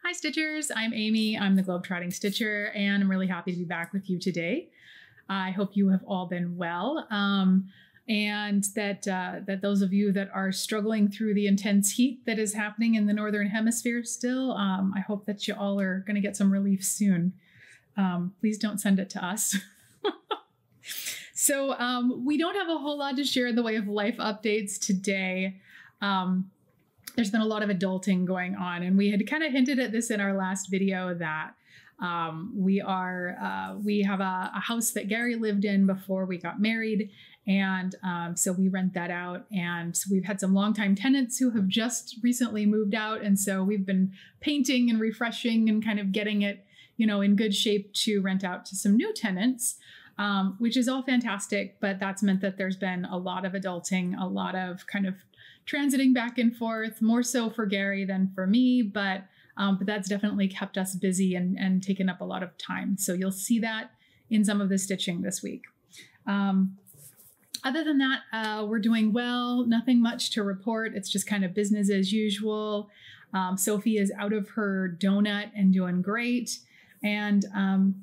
Hi Stitchers, I'm Amy. I'm the Globetrotting Stitcher, and I'm really happy to be back with you today. I hope you have all been well, and that those of you that are struggling through the intense heat that is happening in the Northern Hemisphere still, I hope that you all are going to get some relief soon. Please don't send it to us. So we don't have a whole lot to share in the way of life updates today. There's been a lot of adulting going on, and we had kind of hinted at this in our last video that we have a house that Gary lived in before we got married, and so we rent that out, and so we've had some longtime tenants who have just recently moved out, and so we've been painting and refreshing and kind of getting it, you know, in good shape to rent out to some new tenants. Which is all fantastic, but that's meant that there's been a lot of adulting, a lot of kind of transiting back and forth, more so for Gary than for me, but that's definitely kept us busy and taken up a lot of time. So you'll see that in some of the stitching this week. Other than that, we're doing well, nothing much to report. It's just kind of business as usual. Sophie is out of her donut and doing great. And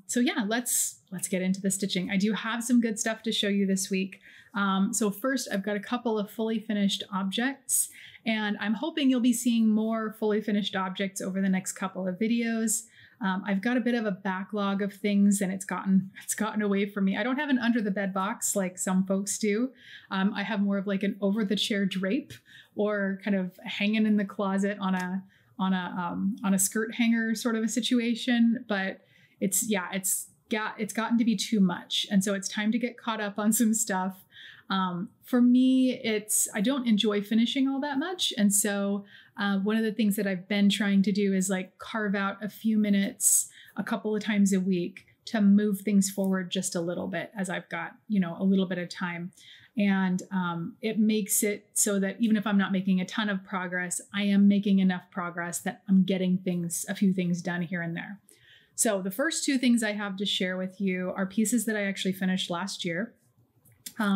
so yeah, let's get into the stitching. I do have some good stuff to show you this week. So first, I've got a couple of fully finished objects, and I'm hoping you'll be seeing more fully finished objects over the next couple of videos. I've got a bit of a backlog of things, and it's gotten away from me. I don't have an under the bed box like some folks do. I have more of like an over the chair drape, or kind of hanging in the closet on a skirt hanger sort of a situation. But it's gotten to be too much, and so it's time to get caught up on some stuff. For me, I don't enjoy finishing all that much, and so one of the things that I've been trying to do is like carve out a few minutes a couple of times a week to move things forward just a little bit as I've got, you know, a little bit of time. And it makes it so that even if I'm not making a ton of progress, I am making enough progress that I'm getting a few things done here and there. So the first two things I have to share with you are pieces that I actually finished last year.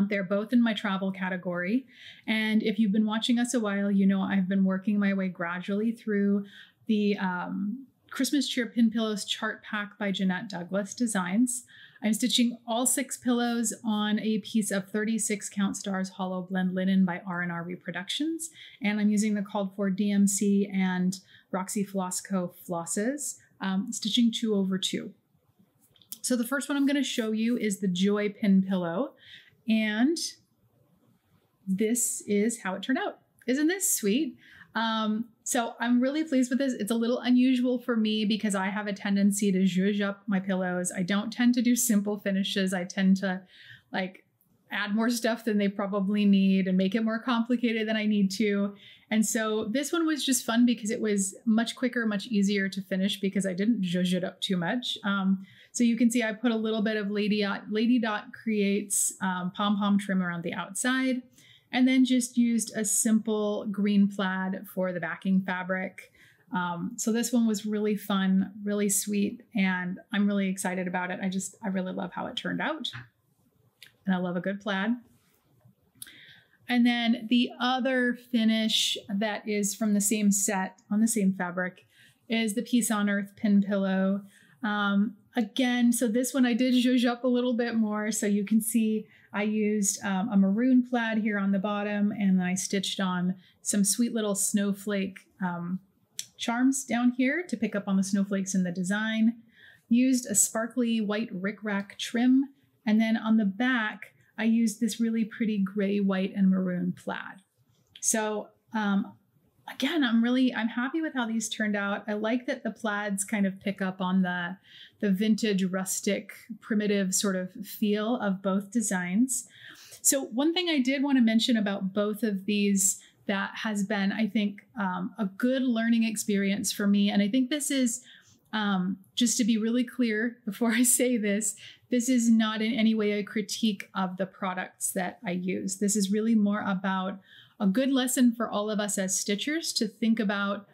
They're both in my travel category. And if you've been watching us a while, you know I've been working my way gradually through the Christmas Cheer Pin Pillows Chart Pack by Jeanette Douglas Designs. I'm stitching all 6 pillows on a piece of 36 Count Stars Hollow Blend Linen by R&R Reproductions. And I'm using the called for DMC and Roxy Floss Co. flosses, stitching 2/2. So the first one I'm going to show you is the Joy Pin Pillow. And this is how it turned out. Isn't this sweet? So I'm really pleased with this. It's a little unusual for me because I have a tendency to zhuzh up my pillows. I don't tend to do simple finishes. I tend to like add more stuff than they probably need and make it more complicated than I need to. And so this one was just fun because it was much quicker, much easier to finish because I didn't zhuzh it up too much. So you can see I put a little bit of Lady Dot Creates pom-pom trim around the outside, and then just used a simple green plaid for the backing fabric. So this one was really fun, really sweet, and I'm really excited about it. I really love how it turned out, and I love a good plaid. And then the other finish that is from the same set on the same fabric is the Peace on Earth Pin Pillow. Again, so this one I did zhuzh up a little bit more. So you can see I used a maroon plaid here on the bottom, and then I stitched on some sweet little snowflake charms down here to pick up on the snowflakes in the design. Used a sparkly white rickrack trim, and then on the back, I used this really pretty gray, white, and maroon plaid. So again, I'm happy with how these turned out. I like that the plaids kind of pick up on the vintage, rustic, primitive sort of feel of both designs. So one thing I did want to mention about both of these that has been, I think, a good learning experience for me. And I think this is, just to be really clear before I say this is not in any way a critique of the products that I use. This is really more about a good lesson for all of us as stitchers to think about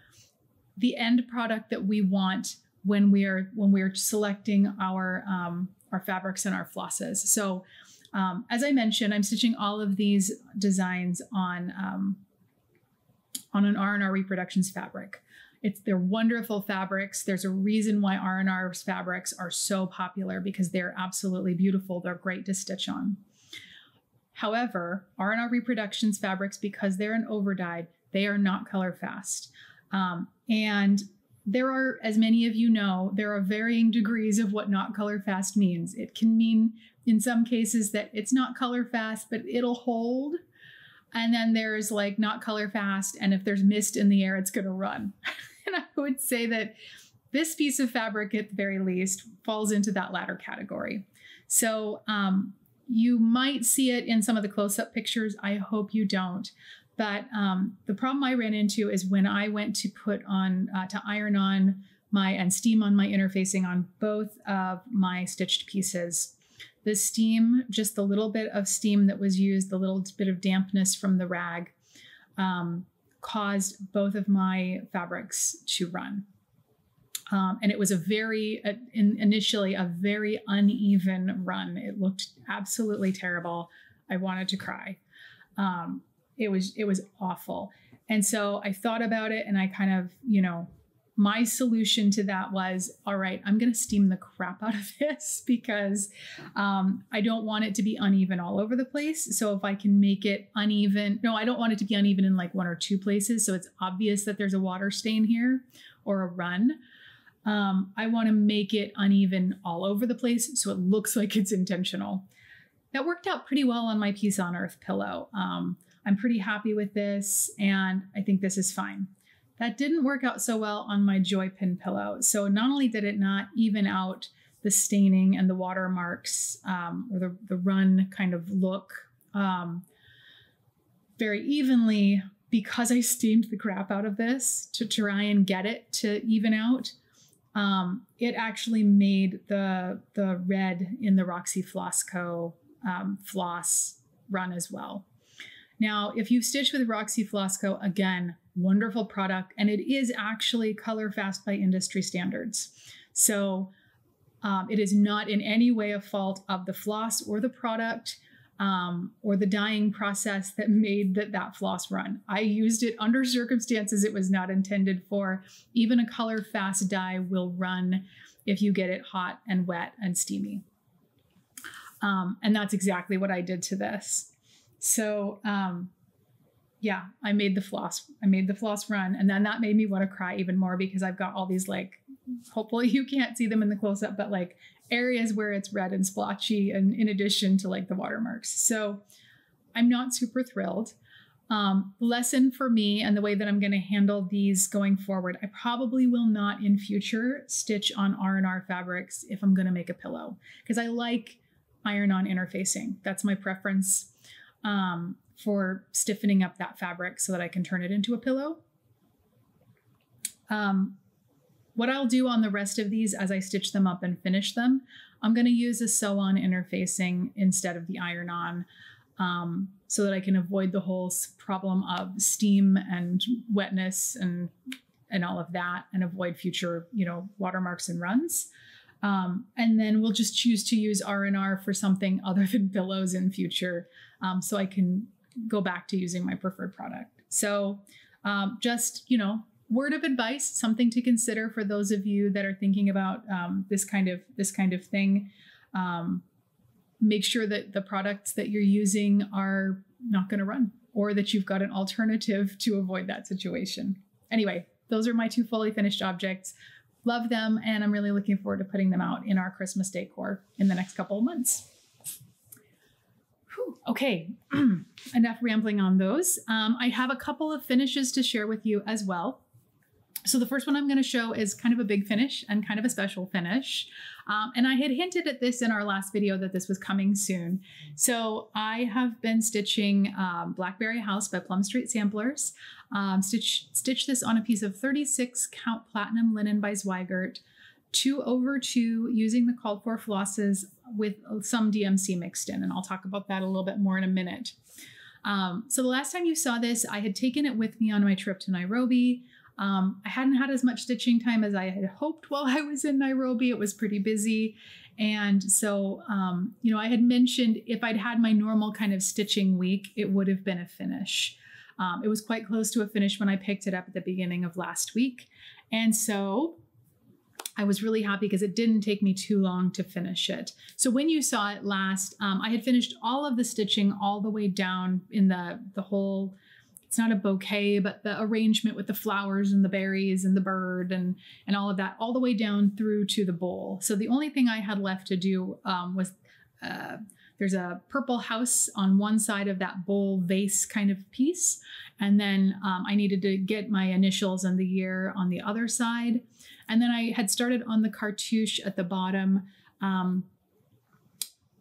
the end product that we want when we're selecting our fabrics and our flosses. So as I mentioned, I'm stitching all of these designs on an R&R Reproductions fabric. They're wonderful fabrics. There's a reason why R&R's fabrics are so popular, because they're absolutely beautiful. They're great to stitch on. However, R&R Reproductions fabrics, because they're an overdyed, they are not color fast. And there are, as many of you know, there are varying degrees of what not color fast means. It can mean in some cases that it's not color fast, but it'll hold. And then there's like not color fast, and if there's mist in the air, it's going to run. And I would say that this piece of fabric, at the very least, falls into that latter category. So you might see it in some of the close-up pictures. I hope you don't. But the problem I ran into is when I went to put on, to iron on and steam on my interfacing on both of my stitched pieces. The steam, just the little bit of steam that was used, the little bit of dampness from the rag, caused both of my fabrics to run. And it was initially a very uneven run. It looked absolutely terrible. I wanted to cry. It was awful. And so I thought about it, and I kind of, my solution to that was, all right, I'm going to steam the crap out of this, because I don't want it to be uneven all over the place. So if I can make it uneven, no, I don't want it to be uneven in like one or two places, so it's obvious that there's a water stain here or a run. I want to make it uneven all over the place so it looks like it's intentional. That worked out pretty well on my Peace on Earth pillow. I'm pretty happy with this, and I think this is fine. That didn't work out so well on my Joy Pin pillow. So not only did it not even out the staining and the watermarks, or the run kind of look very evenly, because I steamed the crap out of this to try and get it to even out, it actually made the red in the Roxy Floss Co. floss run as well. Now, if you stitch with Roxy Floss Co., again, wonderful product, and it is actually color fast by industry standards. So it is not in any way a fault of the floss or the product or the dyeing process that made that floss run. I used it under circumstances it was not intended for. Even a color fast dye will run if you get it hot and wet and steamy. And that's exactly what I did to this. So yeah, I made the floss run, and then that made me want to cry even more, because I've got all these, like, hopefully you can't see them in the close-up, but like areas where it's red and splotchy, and in addition to like the watermarks. So I'm not super thrilled. Lesson for me, and the way that I'm going to handle these going forward, I probably will not in future stitch on R&R fabrics if I'm going to make a pillow, because I like iron-on interfacing. That's my preference for stiffening up that fabric so that I can turn it into a pillow. What I'll do on the rest of these as I stitch them up and finish them, I'm going to use a sew-on interfacing instead of the iron-on, so that I can avoid the whole problem of steam and wetness and all of that, and avoid future, watermarks and runs. And then we'll just choose to use R&R for something other than pillows in future, so I can go back to using my preferred product. So just, word of advice, something to consider for those of you that are thinking about this kind of thing. Make sure that the products that you're using are not going to run, or that you've got an alternative to avoid that situation. Anyway, those are my two fully finished objects. Love them, and I'm really looking forward to putting them out in our Christmas decor in the next couple of months. Whew, okay, enough rambling on those. I have a couple of finishes to share with you as well. So the first one I'm going to show is kind of a big finish and kind of a special finish. And I had hinted at this in our last video that this was coming soon. So I have been stitching Blackberry House by Plum Street Samplers. Stitch this on a piece of 36 count platinum linen by Zweigert, 2/2 using the called for flosses with some DMC mixed in. And I'll talk about that a little bit more in a minute. So the last time you saw this, I had taken it with me on my trip to Nairobi. I hadn't had as much stitching time as I had hoped while I was in Nairobi. It was pretty busy. And so, I had mentioned if I'd had my normal kind of stitching week, it would have been a finish. It was quite close to a finish when I picked it up at the beginning of last week. And so I was really happy because it didn't take me too long to finish it. So when you saw it last, I had finished all of the stitching all the way down in the whole, it's not a bouquet, but the arrangement with the flowers and the berries and the bird and all of that, all the way down through to the bowl. So the only thing I had left to do was there's a purple house on one side of that bowl vase kind of piece. And then I needed to get my initials and the year on the other side. And then I had started on the cartouche at the bottom,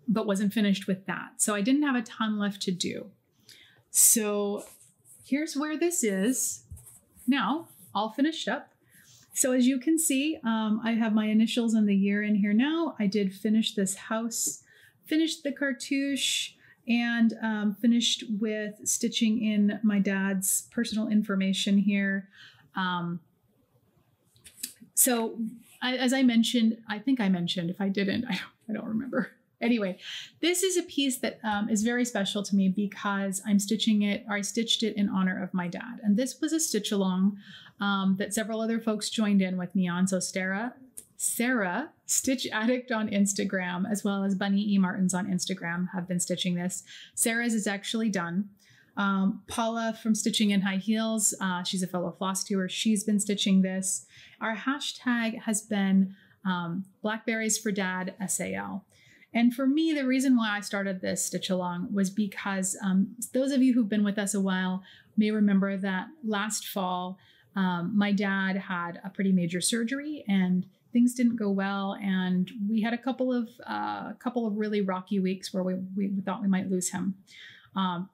but wasn't finished with that. So I didn't have a ton left to do. So here's where this is now, all finished up. So as you can see, I have my initials and the year in here now. I did finish this house, finished the cartouche, and finished with stitching in my dad's personal information here. So as I mentioned, I think I mentioned, if I didn't, I don't remember. Anyway, this is a piece that is very special to me because I'm stitching it, or I stitched it in honor of my dad. And this was a stitch along that several other folks joined in with me on. So Sarah, Stitch Addict on Instagram, as well as Bunny E. Martins on Instagram have been stitching this. Sarah's is actually done. Paula from Stitching in High Heels, she's a fellow Flosstuber. She's been stitching this. Our hashtag has been Blackberries for Dad SAL. And for me, the reason why I started this stitch along was because those of you who've been with us a while may remember that last fall, my dad had a pretty major surgery and things didn't go well. And we had a couple of really rocky weeks where we thought we might lose him.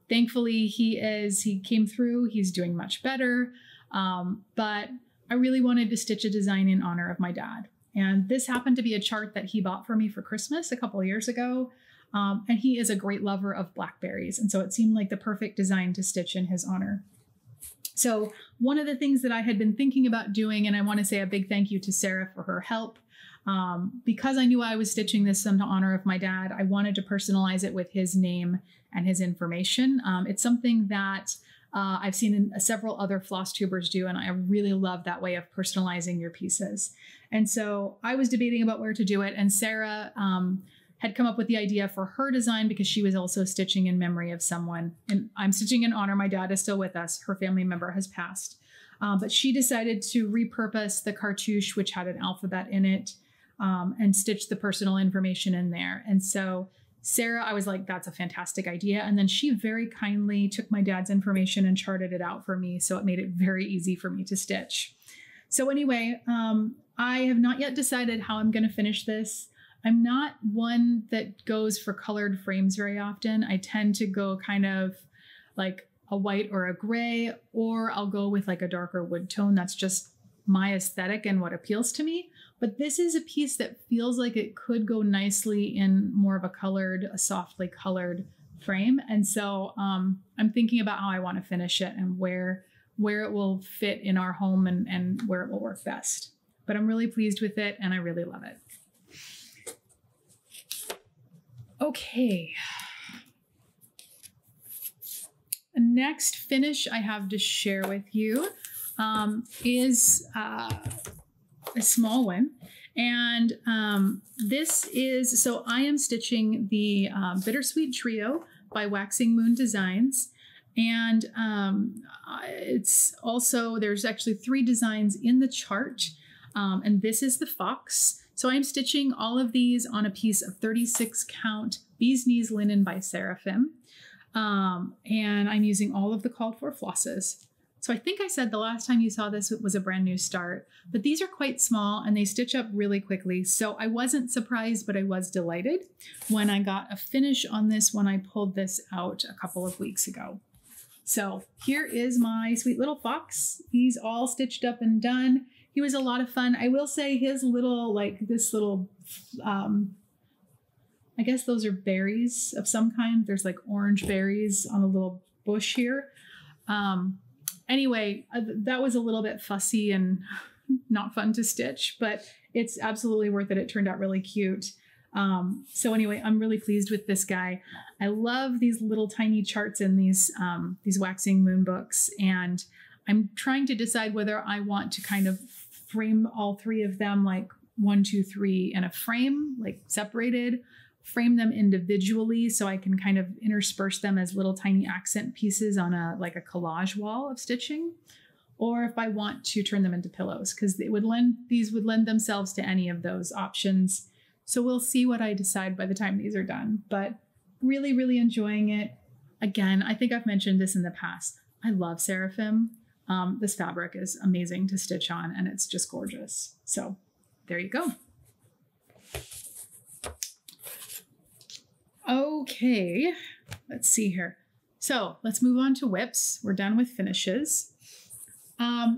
Thankfully, he came through, he's doing much better. But I really wanted to stitch a design in honor of my dad. And this happened to be a chart that he bought for me for Christmas a couple of years ago. And he is a great lover of blackberries. And so it seemed like the perfect design to stitch in his honor. So one of the things that I had been thinking about doing, and I want to say a big thank you to Sarah for her help, because I knew I was stitching this in honor of my dad, I wanted to personalize it with his name and his information. It's something that I've seen several other floss tubers do, and I really love that way of personalizing your pieces. And so I was debating about where to do it, and Sarah had come up with the idea for her design because she was also stitching in memory of someone. And I'm stitching in honor. My dad is still with us. Her family member has passed. But she decided to repurpose the cartouche, which had an alphabet in it, and stitch the personal information in there. And so Sarah, I was like, that's a fantastic idea. And then she very kindly took my dad's information and charted it out for me. So it made it very easy for me to stitch. So anyway, I have not yet decided how I'm going to finish this. I'm not one that goes for colored frames very often. I tend to go kind of like a white or a gray, or I'll go with like a darker wood tone. That's just my aesthetic and what appeals to me. But this is a piece that feels like it could go nicely in more of a softly colored frame. And so I'm thinking about how I want to finish it and where it will fit in our home and where it will work best. But I'm really pleased with it and I really love it. Okay. The next finish I have to share with you is a small one. And this is, so I am stitching the Bittersweet Trio by Waxing Moon Designs. And it's also, there's actually 3 designs in the chart. And this is the fox. So I'm stitching all of these on a piece of 36 count Bee's Knees linen by Seraphim. And I'm using all of the called for flosses. So I think I said the last time you saw this, it was a brand new start, but these are quite small and they stitch up really quickly. So I wasn't surprised, but I was delighted when I got a finish on this when I pulled this out a couple of weeks ago. So here is my sweet little fox. He's all stitched up and done. He was a lot of fun. I will say his little, I guess those are berries of some kind. There's like orange berries on a little bush here. Anyway, that was a little bit fussy and not fun to stitch, but it's absolutely worth it. It turned out really cute. So anyway, I'm really pleased with this guy. I love these little tiny charts in these Waxing Moon books, and I'm trying to decide whether I want to kind of frame all three of them like 1, 2, 3 in a frame, like separated, frame them individually so I can kind of intersperse them as little tiny accent pieces on a like a collage wall of stitching, or if I want to turn them into pillows, because these would lend themselves to any of those options. So we'll see what I decide by the time these are done, but really, really enjoying it. Again, I think I've mentioned this in the past. I love Seraphim. This fabric is amazing to stitch on, and it's just gorgeous. So there you go. Okay, let's see here. So let's move on to whips. We're done with finishes.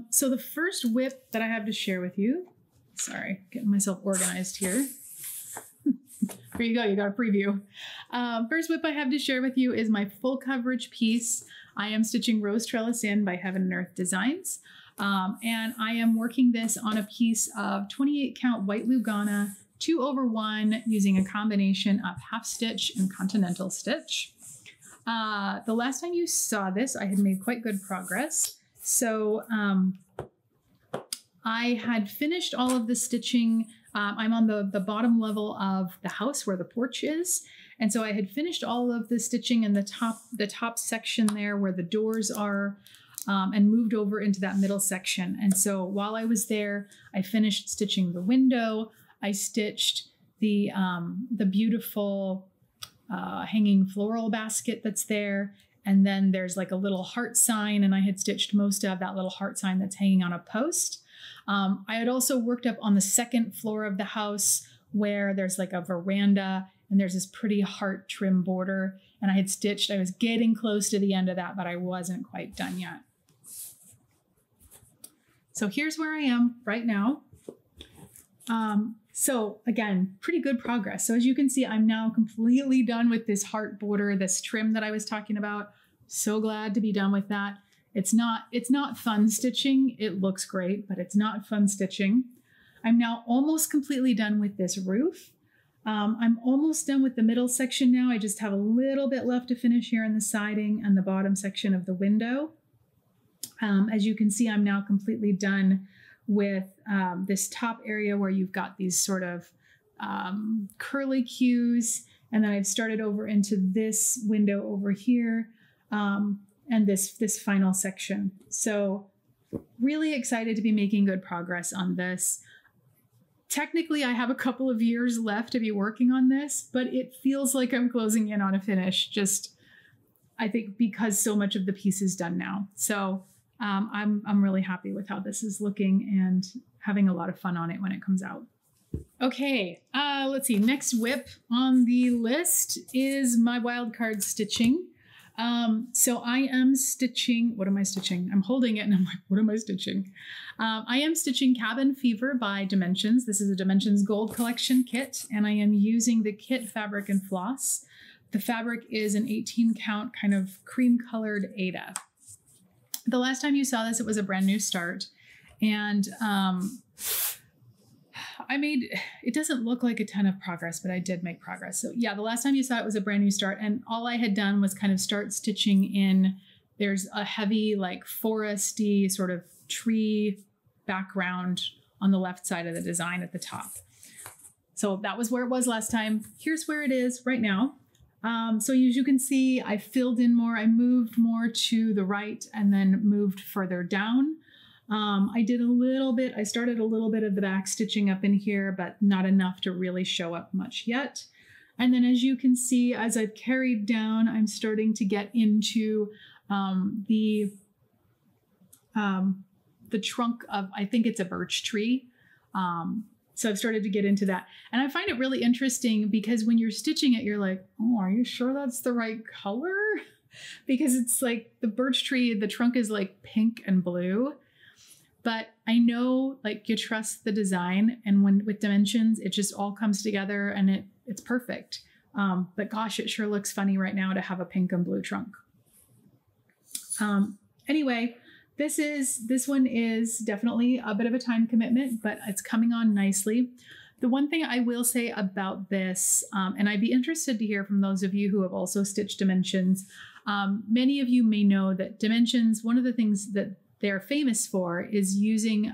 So the first whip that I have to share with you, sorry, getting myself organized here. Here you go, you got a preview. First whip I have to share with you is my full coverage piece. I am stitching Rose Trellis In by Heaven and Earth Designs. And I am working this on a piece of 28 count white Lugana 2/1 using a combination of half stitch and continental stitch. The last time you saw this, I had made quite good progress. So I had finished all of the stitching. I'm on the bottom level of the house where the porch is. And so I had finished all of the stitching in the top section there where the doors are, and moved over into that middle section. And so while I was there, I finished stitching the window. I stitched the beautiful hanging floral basket that's there. And then there's like a little heart sign, and I had stitched most of that little heart sign that's hanging on a post. I had also worked up on the second floor of the house where there's like a veranda and there's this pretty heart trim border. And I was getting close to the end of that, but I wasn't quite done yet. So here's where I am right now. So again, pretty good progress. So as you can see, I'm now completely done with this heart border, this trim that I was talking about. So glad to be done with that. It's not fun stitching. It looks great, but it's not fun stitching. I'm now almost completely done with this roof. I'm almost done with the middle section now. I just have a little bit left to finish here in the siding and the bottom section of the window. As you can see, I'm now completely done with this top area where you've got these sort of curly cues. And then I've started over into this window over here, and this final section. So really excited to be making good progress on this. Technically, I have a couple of years left to be working on this, but it feels like I'm closing in on a finish, just I think because so much of the piece is done now. So I'm really happy with how this is looking and having a lot of fun on it when it comes out. Okay, let's see. Next whip on the list is my wildcard stitching. So I am stitching, what am I stitching? I'm holding it and I'm like, what am I stitching? I am stitching Cabin Fever by Dimensions. This is a Dimensions Gold Collection kit, and I am using the kit fabric and floss. The fabric is an 18 count kind of cream colored Aida. The last time you saw this, it was a brand new start. And it doesn't look like a ton of progress, but I did make progress. So yeah, the last time you saw it was a brand new start, and all I had done was kind of start stitching in. There's a heavy like foresty sort of tree background on the left side of the design at the top. So that was where it was last time. Here's where it is right now. So as you can see, I filled in more, I moved more to the right and then moved further down. I did a little bit, I started a little bit of the back stitching up in here, but not enough to really show up much yet. And then as you can see, as I've carried down, I'm starting to get into the trunk of, I think it's a birch tree. So I've started to get into that. And I find it really interesting because when you're stitching it, you're like, oh, are you sure that's the right color? Because it's like the birch tree, the trunk is like pink and blue. But I know like you trust the design, and when with Dimensions, it just all comes together and it's perfect. But gosh, it sure looks funny right now to have a pink and blue trunk. Anyway, this one is definitely a bit of a time commitment, but it's coming on nicely. The one thing I will say about this, and I'd be interested to hear from those of you who have also stitched Dimensions. Many of you may know that Dimensions, one of the things that they're famous for is using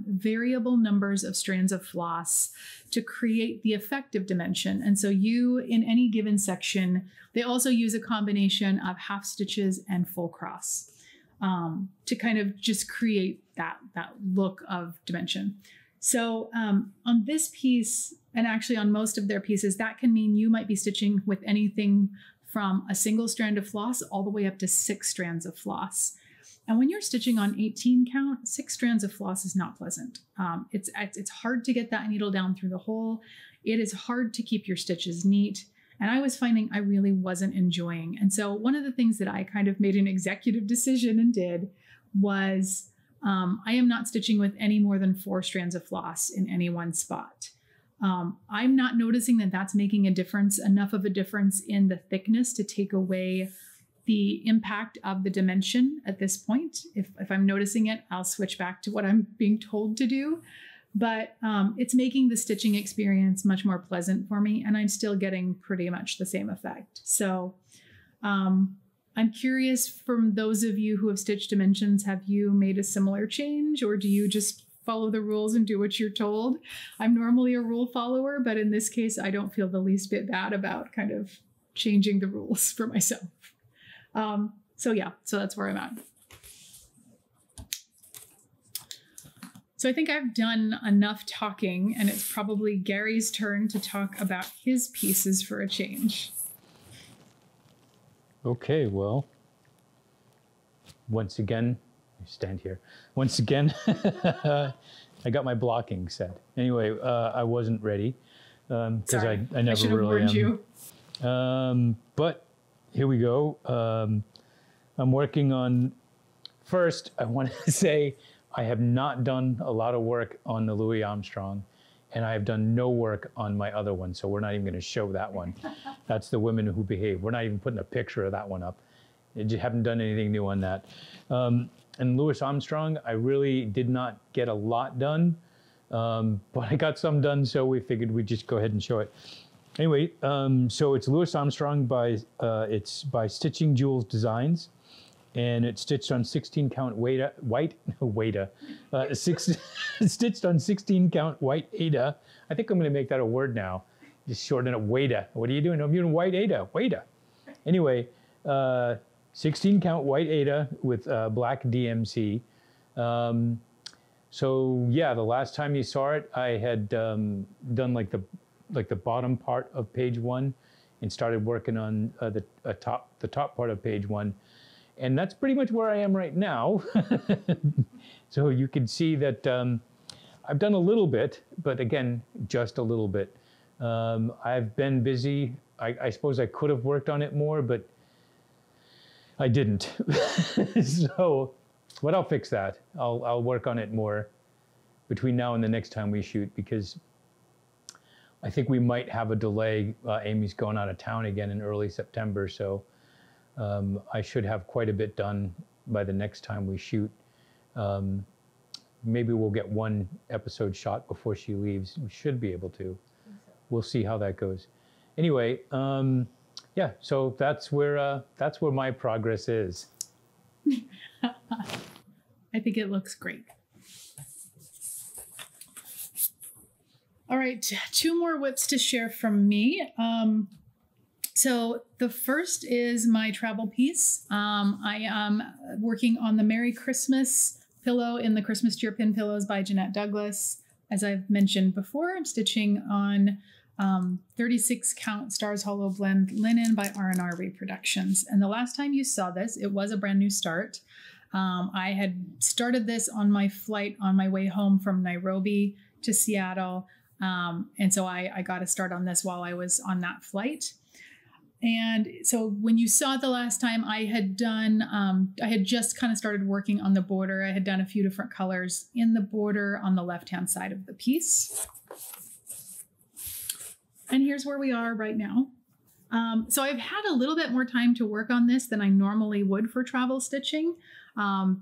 variable numbers of strands of floss to create the effective dimension. And so you, in any given section, they also use a combination of half stitches and full cross to kind of just create that look of dimension. So on this piece, and actually on most of their pieces, that can mean you might be stitching with anything from a single strand of floss all the way up to 6 strands of floss. And when you're stitching on 18 count, 6 strands of floss is not pleasant. It's hard to get that needle down through the hole. It is hard to keep your stitches neat. And I was finding I really wasn't enjoying. And so one of the things that I kind of made an executive decision and did was I am not stitching with any more than 4 strands of floss in any one spot. I'm not noticing that that's making a difference, enough of a difference in the thickness to take away the impact of the dimension at this point. If I'm noticing it, I'll switch back to what I'm being told to do. But it's making the stitching experience much more pleasant for me, and I'm still getting pretty much the same effect. So I'm curious, from those of you who have stitched dimensions, have you made a similar change, or do you just follow the rules and do what you're told? I'm normally a rule follower, but in this case, I don't feel the least bit bad about kind of changing the rules for myself. So yeah, so that's where I'm at. So I think I've done enough talking, and it's probably Gary's turn to talk about his pieces for a change. Okay, well, once again, stand here. Once again, I got my blocking set. Anyway, I wasn't ready because I never really am. But here we go. I'm working on, first, I want to say I have not done a lot of work on the Louis Armstrong, and I have done no work on my other one, so we're not even going to show that one. That's the Women Who Behave. We're not even putting a picture of that one up. I just haven't done anything new on that. And Louis Armstrong, I really did not get a lot done, but I got some done, so we figured we'd just go ahead and show it. Anyway, so it's Louis Armstrong it's by Stitching Jewels Designs, and it's stitched on 16 count stitched on 16 count white Aida. I think I'm going to make that a word now. Just shorten it, Waida. What are you doing? I'm doing white Aida, Waida. Anyway, 16 count white Aida with black DMC. So yeah, the last time you saw it, I had done like the bottom part of page 1 and started working on the top part of page 1. And that's pretty much where I am right now. So you can see that I've done a little bit, but again, just a little bit. I've been busy. I suppose I could have worked on it more, but I didn't. So, but I'll fix that. I'll work on it more between now and the next time we shoot, because I think we might have a delay. Amy's going out of town again in early September, so I should have quite a bit done by the next time we shoot. Maybe we'll get 1 episode shot before she leaves. We should be able to. We'll see how that goes. Anyway, yeah, so that's where my progress is. I think it looks great. All right, 2 more whips to share from me. So the first is my travel piece. I am working on the Merry Christmas pillow in the Christmas Cheer Pin Pillows by Jeanette Douglas. As I've mentioned before, I'm stitching on 36 count Stars Hollow Blend linen by R&R Reproductions. And the last time you saw this, it was a brand new start. I had started this on my flight on my way home from Nairobi to Seattle. And so I got a start on this while I was on that flight. And so when you saw it the last time, I had just kind of started working on the border. I had done a few different colors in the border on the left-hand side of the piece. And here's where we are right now. So I've had a little bit more time to work on this than I normally would for travel stitching,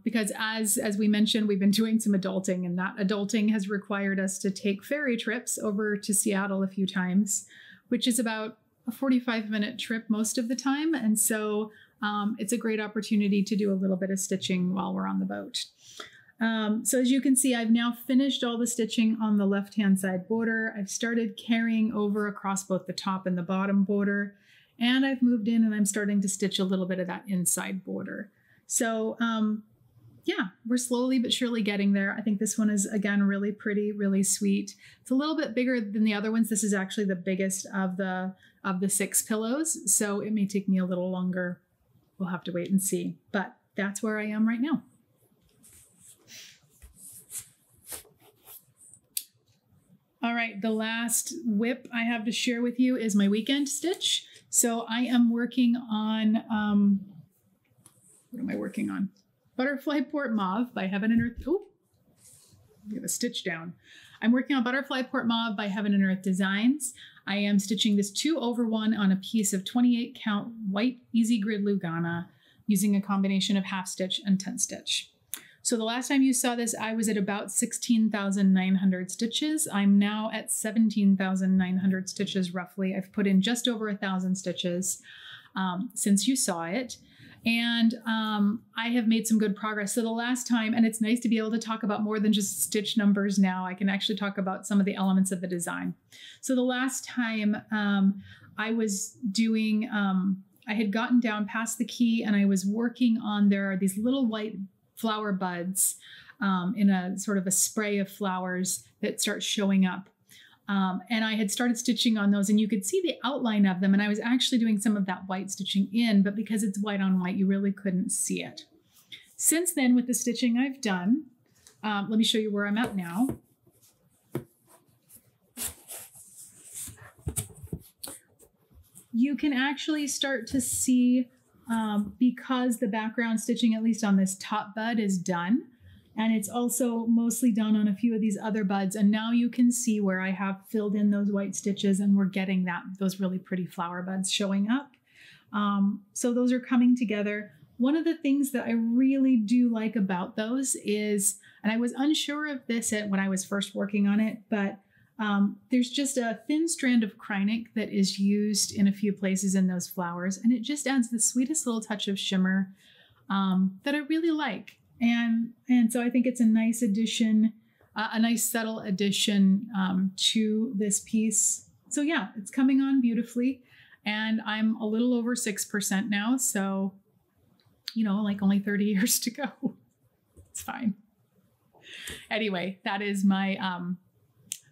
because as we mentioned, we've been doing some adulting, and that adulting has required us to take ferry trips over to Seattle a few times, which is about a 45-minute trip most of the time. And so it's a great opportunity to do a little bit of stitching while we're on the boat. So as you can see, I've now finished all the stitching on the left-hand side border. I've started carrying over across both the top and the bottom border, and I've moved in and I'm starting to stitch a little bit of that inside border. So yeah, we're slowly but surely getting there. I think this one is, again, really pretty, really sweet. It's a little bit bigger than the other ones. This is actually the biggest of the 6 pillows, so it may take me a little longer. We'll have to wait and see, but that's where I am right now. All right, the last whip I have to share with you is my weekend stitch. So I am working on, what am I working on? Butterfly Port Mauve by Heaven and Earth. Oh, we have a stitch down. I'm working on Butterfly Port Mauve by Heaven and Earth Designs. I am stitching this 2/1 on a piece of 28 count white easy grid Lugana using a combination of half stitch and 10 stitch. So the last time you saw this, I was at about 16,900 stitches. I'm now at 17,900 stitches roughly. I've put in just over 1,000 stitches since you saw it. And I have made some good progress. So the last time, and it's nice to be able to talk about more than just stitch numbers now. I can actually talk about some of the elements of the design. So the last time I was doing, I had gotten down past the key and I was working on, there are these little white flower buds in a sort of a spray of flowers that start showing up. And I had started stitching on those and you could see the outline of them. And I was actually doing some of that white stitching in, but because it's white on white, you really couldn't see it. Since then, with the stitching I've done, let me show you where I'm at now. You can actually start to see, because the background stitching, at least on this top bud, is done. And it's also mostly done on a few of these other buds. And now you can see where I have filled in those white stitches and we're getting those really pretty flower buds showing up. So those are coming together. One of the things that I really do like about those is, and I was unsure of this when I was first working on it, but there's just a thin strand of Krynic that is used in a few places in those flowers. And it just adds the sweetest little touch of shimmer that I really like. And so I think it's a nice addition, a nice subtle addition to this piece. So yeah, it's coming on beautifully. And I'm a little over 6% now. So, you know, like only 30 years to go. It's fine. Anyway, that is my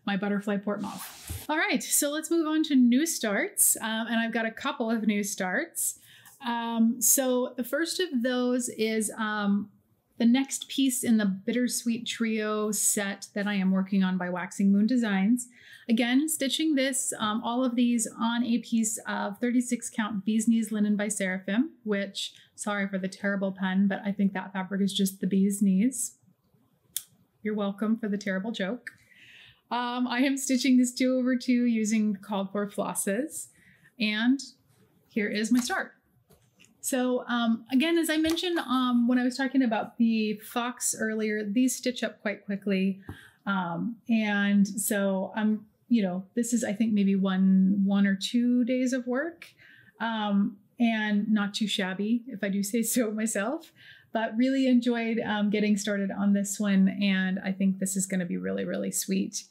my Butterfly Port Mauve. All right, so let's move on to new starts. And I've got a couple of new starts. So the first of those is the next piece in the Bittersweet Trio set that I am working on by Waxing Moon Designs. Again, stitching this, all of these on a piece of 36 count Bee's Knees linen by Seraphim, which, sorry for the terrible pun, but I think that fabric is just the bee's knees. You're welcome for the terrible joke. I am stitching this 2/2 using called for flosses. And here is my start. So again, as I mentioned when I was talking about the fox earlier, these stitch up quite quickly. And so you know, this is, I think, maybe one or 2 days of work, and not too shabby, if I do say so myself, but really enjoyed getting started on this one. And I think this is going to be really, really sweet.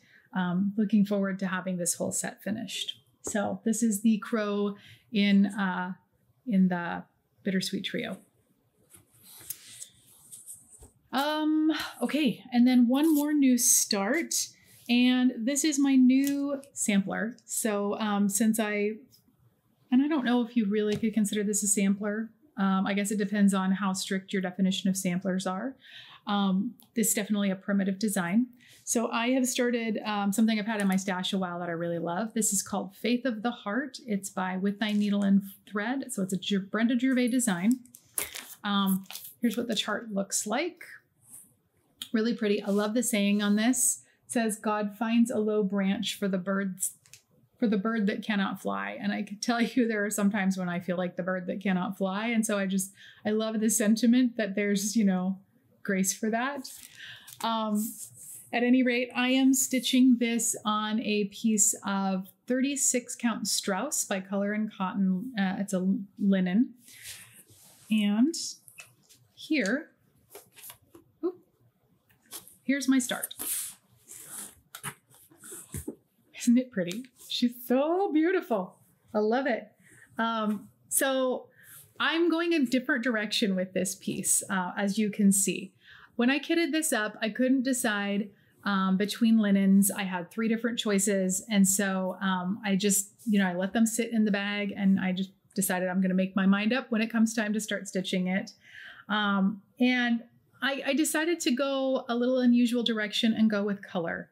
Looking forward to having this whole set finished. So this is the crow in the Bittersweet Trio. Okay, and then one more new start, and this is my new sampler. So and I don't know if you really could consider this a sampler. I guess it depends on how strict your definition of samplers are. This is definitely a primitive design. So I have started something I've had in my stash a while that I really love. This is called Faith of the Heart. It's by With Thy Needle and Thread. So it's a Brenda Gervais design. Here's what the chart looks like. Really pretty. I love the saying on this. It says, God finds a low branch for the bird that cannot fly. And I can tell you there are some times when I feel like the bird that cannot fly. And so I love the sentiment that there's, you know, grace for that. At any rate, I am stitching this on a piece of 36 count Strauss by Color and Cotton. It's a linen. And here's my start. Isn't it pretty? She's so beautiful. I love it. So I'm going a different direction with this piece, as you can see. When I kitted this up, I couldn't decide between linens. I had 3 different choices. And so I just, I let them sit in the bag, and I just decided I'm going to make my mind up when it comes time to start stitching it. And I decided to go a little unusual direction and go with color.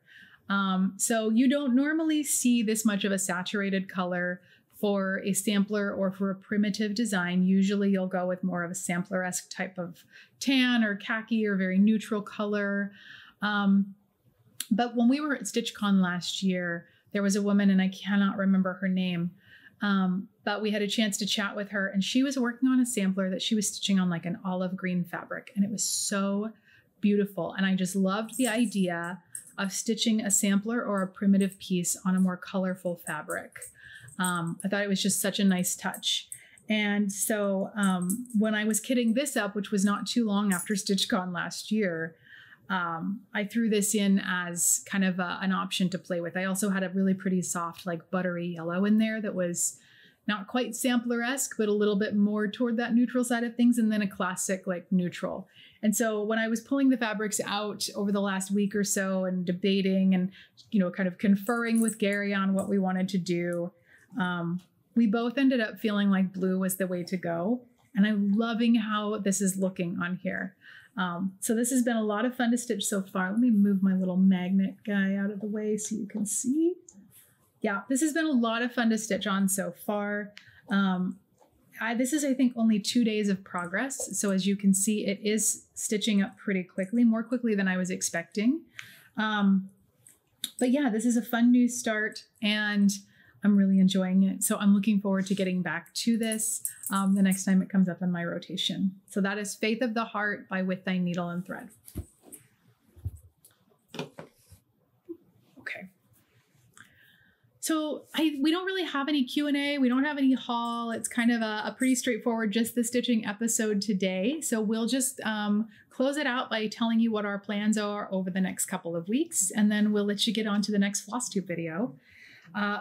So you don't normally see this much of a saturated color for a sampler or for a primitive design. Usually you'll go with more of a sampler-esque type of tan or khaki or very neutral color. But when we were at StitchCon last year, there was a woman, and I cannot remember her name, but we had a chance to chat with her, and she was working on a sampler that she was stitching on like an olive green fabric, and it was so beautiful. And I just loved the idea of stitching a sampler or a primitive piece on a more colorful fabric. I thought it was just such a nice touch. And so when I was kitting this up, which was not too long after StitchCon last year, I threw this in as kind of an option to play with. I also had a really pretty soft, like buttery yellow in there that was not quite sampler-esque, but a little bit more toward that neutral side of things, and then a classic like neutral. And so when I was pulling the fabrics out over the last week or so and debating and, kind of conferring with Gary on what we wanted to do, we both ended up feeling like blue was the way to go. And I'm loving how this is looking on here. So this has been a lot of fun to stitch so far. Let me move my little magnet guy out of the way so you can see. Yeah, this has been a lot of fun to stitch on so far. This is, I think, only 2 days of progress. So as you can see, it is stitching up pretty quickly, more quickly than I was expecting. But yeah, this is a fun new start, and I'm really enjoying it. So I'm looking forward to getting back to this the next time it comes up in my rotation. So that is Faith of the Heart by With Thy Needle and Thread. Okay. So we don't really have any Q&A. We don't have any haul. It's kind of a pretty straightforward, just the stitching episode today. So we'll just close it out by telling you what our plans are over the next couple of weeks, and then we'll let you get on to the next Flosstube video.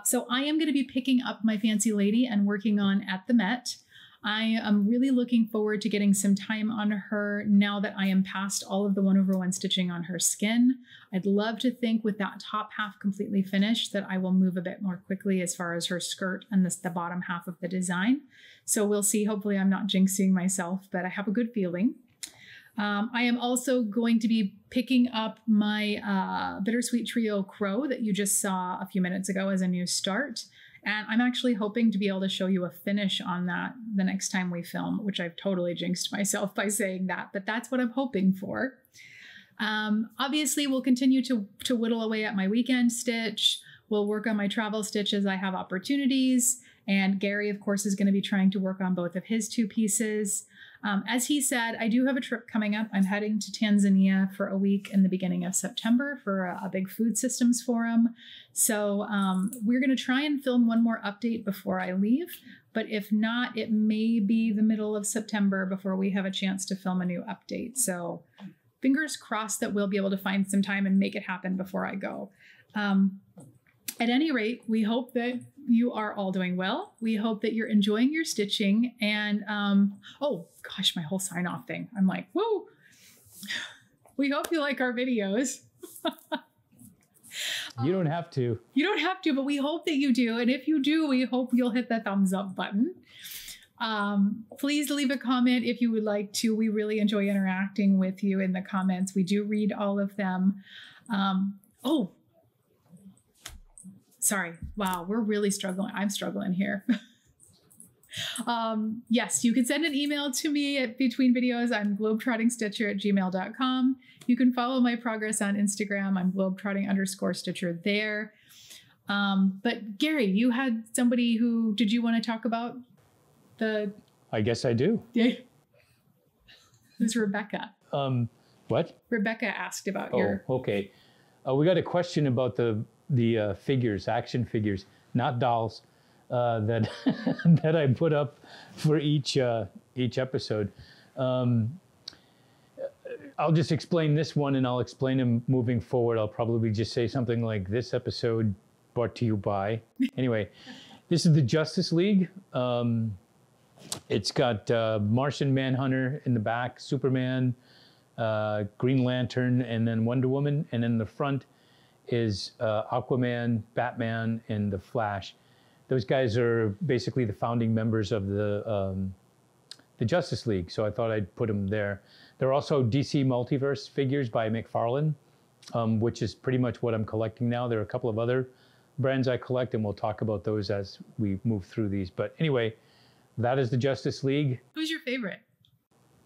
So I am going to be picking up my Fancy Lady and working on At the Met. I am really looking forward to getting some time on her now that I am past all of the 1/1 stitching on her skin. I'd love to think with that top half completely finished that I will move a bit more quickly as far as her skirt and the bottom half of the design. So we'll see. Hopefully I'm not jinxing myself, but I have a good feeling. I am also going to be picking up my Bittersweet Trio Crow that you just saw a few minutes ago as a new start. And I'm actually hoping to be able to show you a finish on that the next time we film, which I've totally jinxed myself by saying that, but that's what I'm hoping for. Obviously, we'll continue to whittle away at my weekend stitch. We'll work on my travel stitch as I have opportunities. And Gary, of course, is going to be trying to work on both of his 2 pieces. As he said, I do have a trip coming up. I'm heading to Tanzania for a week in the beginning of September for a big food systems forum. So we're going to try and film one more update before I leave. But if not, it may be the middle of September before we have a chance to film a new update. So fingers crossed that we'll be able to find some time and make it happen before I go. At any rate, we hope that you are all doing well. We hope that you're enjoying your stitching. And, oh gosh, my whole sign off thing. I'm like, whoa. We hope you like our videos. You don't have to. You don't have to, but we hope that you do. And if you do, we hope you'll hit the thumbs up button. Please leave a comment if you would like to. We really enjoy interacting with you in the comments. We do read all of them. Oh, sorry. Wow, we're really struggling. I'm struggling here. Yes, you can send an email to me at between videos. I'm globetrottingstitcher@gmail.com. You can follow my progress on Instagram. I'm globetrotting_stitcher there. But Gary, you had somebody who, did you want to talk about the... I guess I do. Yeah. It was Rebecca. What? Rebecca asked about your... Oh, okay. We got a question about the figures, action figures, not dolls, that that I put up for each episode. I'll just explain this one, and I'll explain them moving forward. I'll probably just say something like, this episode brought to you by. Anyway, this is the Justice League. It's got Martian Manhunter in the back, Superman, Green Lantern, and then Wonder Woman. And in the front is Aquaman, Batman, and the Flash. Those guys are basically the founding members of the Justice League, so I thought I'd put them there. There are also DC Multiverse figures by McFarlane, which is pretty much what I'm collecting now. There are a couple of other brands I collect, and we'll talk about those as we move through these. But anyway, that is the Justice League. Who's your favorite?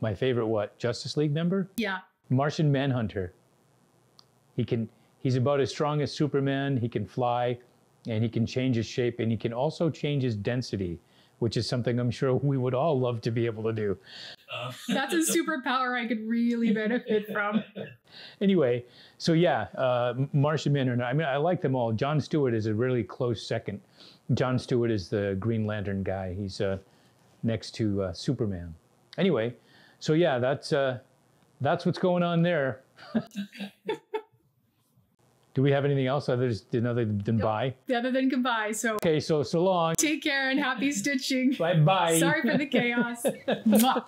My favorite what? Justice League member? Yeah. Martian Manhunter. He's about as strong as Superman. He can fly, and he can change his shape, and he can also change his density, which is something I'm sure we would all love to be able to do. That's a superpower I could really benefit from. Anyway, so yeah, Martian Manhunter. I mean, I like them all. John Stewart is a really close second. John Stewart is the Green Lantern guy. He's next to Superman. Anyway, so yeah, that's what's going on there. Do we have anything else other than bye? Other than goodbye. So okay, so long. Take care and happy stitching. Bye bye. Sorry for the chaos. Mwah.